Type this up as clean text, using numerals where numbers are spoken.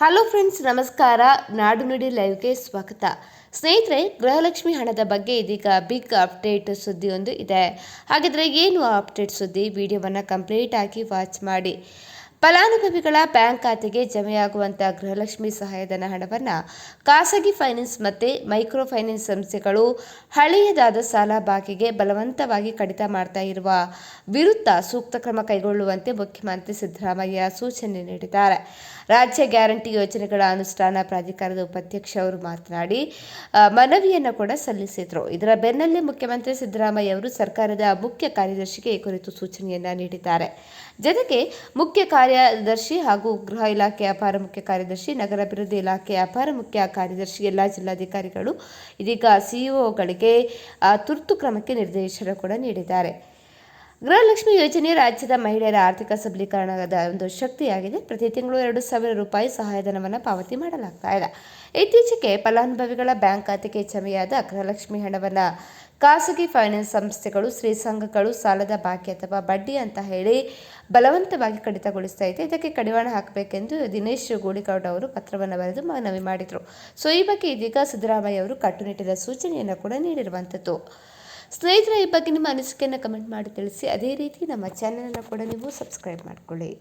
Hello friends, ನಮಸ್ಕಾರ. ನಾಡು ನುಡಿ ಲೈವ್ಗೆ ಸ್ವಾಗತ. ಸ್ನೇಹಿತರೆ, ಗೃಹಲಕ್ಷ್ಮಿ ಹಣದ ಬಗ್ಗೆ ಇದೀಗ ಬಿಗ್ ಅಪ್ಡೇಟ್ ಸುದ್ದಿಯೊಂದು ಇದೆ. ಹಾಗಿದ್ರೆ ಏನು ಅಪ್ಡೇಟ್ ಸುದ್ದಿ? ವಿಡಿಯೋವನ್ನು ಕಂಪ್ಲೀಟ್ ಆಗಿ ವಾಚ್ ಮಾಡಿ. ಫಲಾನುಭವಿಗಳ ಬ್ಯಾಂಕ್ ಖಾತೆಗೆ ಜಮೆಯಾಗುವಂತಹ ಗೃಹಲಕ್ಷ್ಮಿ ಸಹಾಯಧನ ಹಣವನ್ನು ಖಾಸಗಿ ಫೈನಾನ್ಸ್ ಮತ್ತು ಮೈಕ್ರೋ ಫೈನಾನ್ಸ್ ಸಂಸ್ಥೆಗಳು ಹಳೆಯದಾದ ಸಾಲ ಬಾಕಿಗೆ ಬಲವಂತವಾಗಿ ಕಡಿತ ಮಾಡ್ತಾ ಇರುವ ವಿರುದ್ಧ ಸೂಕ್ತ ಕ್ರಮ ಕೈಗೊಳ್ಳುವಂತೆ ಮುಖ್ಯಮಂತ್ರಿ ಸಿದ್ದರಾಮಯ್ಯ ಸೂಚನೆ ನೀಡಿದ್ದಾರೆ. ರಾಜ್ಯ ಗ್ಯಾರಂಟಿ ಯೋಜನೆಗಳ ಅನುಷ್ಠಾನ ಪ್ರಾಧಿಕಾರದ ಉಪಾಧ್ಯಕ್ಷ ಅವರು ಮಾತನಾಡಿ ಮನವಿಯನ್ನು ಕೂಡ ಸಲ್ಲಿಸಿದರು. ಇದರ ಬೆನ್ನಲ್ಲೇ ಮುಖ್ಯಮಂತ್ರಿ ಸಿದ್ದರಾಮಯ್ಯ ಅವರು ಸರ್ಕಾರದ ಮುಖ್ಯ ಕಾರ್ಯದರ್ಶಿಗೆ ಈ ಕುರಿತು ಸೂಚನೆಯನ್ನ ನೀಡಿದ್ದಾರೆ. ಜೊತೆಗೆ ಮುಖ್ಯ ಕಾರ್ಯದರ್ಶಿ ಹಾಗೂ ಗೃಹ ಇಲಾಖೆ ಅಪರ ಮುಖ್ಯ ಕಾರ್ಯದರ್ಶಿ, ನಗರಾಭಿವೃದ್ಧಿ ಇಲಾಖೆ ಅಪರ ಮುಖ್ಯ ಕಾರ್ಯದರ್ಶಿ, ಎಲ್ಲ ಜಿಲ್ಲಾಧಿಕಾರಿಗಳು ಇದೀಗ ಸಿಇಒಗಳಿಗೆ ತುರ್ತು ಕ್ರಮಕ್ಕೆ ನಿರ್ದೇಶನ ಕೂಡ ನೀಡಿದ್ದಾರೆ. ಗೃಹಲಕ್ಷ್ಮಿ ಯೋಜನೆ ರಾಜ್ಯದ ಮಹಿಳೆಯರ ಆರ್ಥಿಕ ಸಬಲೀಕರಣದ ಒಂದು ಶಕ್ತಿಯಾಗಿದೆ. ಪ್ರತಿ ತಿಂಗಳು 2,000 ರೂಪಾಯಿ ಸಹಾಯಧನವನ್ನು ಪಾವತಿ ಮಾಡಲಾಗ್ತಾ ಇದೆ. ಇತ್ತೀಚೆಗೆ ಫಲಾನುಭವಿಗಳ ಬ್ಯಾಂಕ್ ಖಾತೆಗೆ ಜಮೆಯಾದ ಗೃಹಲಕ್ಷ್ಮಿ ಹಣವನ್ನು ಖಾಸಗಿ ಫೈನಾನ್ಸ್ ಸಂಸ್ಥೆಗಳು, ಸ್ತ್ರೀ ಸಂಘಗಳು ಸಾಲದ ಬಾಕಿ ಅಥವಾ ಬಡ್ಡಿ ಅಂತ ಹೇಳಿ ಬಲವಂತವಾಗಿ ಕಡಿತಗೊಳಿಸ್ತಾ ಇದೆ. ಇದಕ್ಕೆ ಕಡಿವಾಣ ಹಾಕಬೇಕೆಂದು ದಿನೇಶ್ ಗೂಳಿಗೌಡ ಅವರು ಪತ್ರವನ್ನು ಬರೆದು ಮನವಿ ಮಾಡಿದರು. ಈ ಬಗ್ಗೆ ಇದೀಗ ಸಿದ್ದರಾಮಯ್ಯ ಅವರು ಕಟ್ಟುನಿಟ್ಟಿನ ಸೂಚನೆಯನ್ನು ಕೂಡ ನೀಡಿರುವಂಥದ್ದು. ಸ್ನೇಹಿತರೆ, ಈ ಬಗ್ಗೆ ನಿಮ್ಮ ಅನಿಸಿಕೆಯನ್ನು ಕಮೆಂಟ್ ಮಾಡಿ ತಿಳಿಸಿ. ಅದೇ ರೀತಿ ನಮ್ಮ ಚಾನೆಲನ್ನು ಕೂಡ ನೀವು ಸಬ್ಸ್ಕ್ರೈಬ್ ಮಾಡಿಕೊಳ್ಳಿ.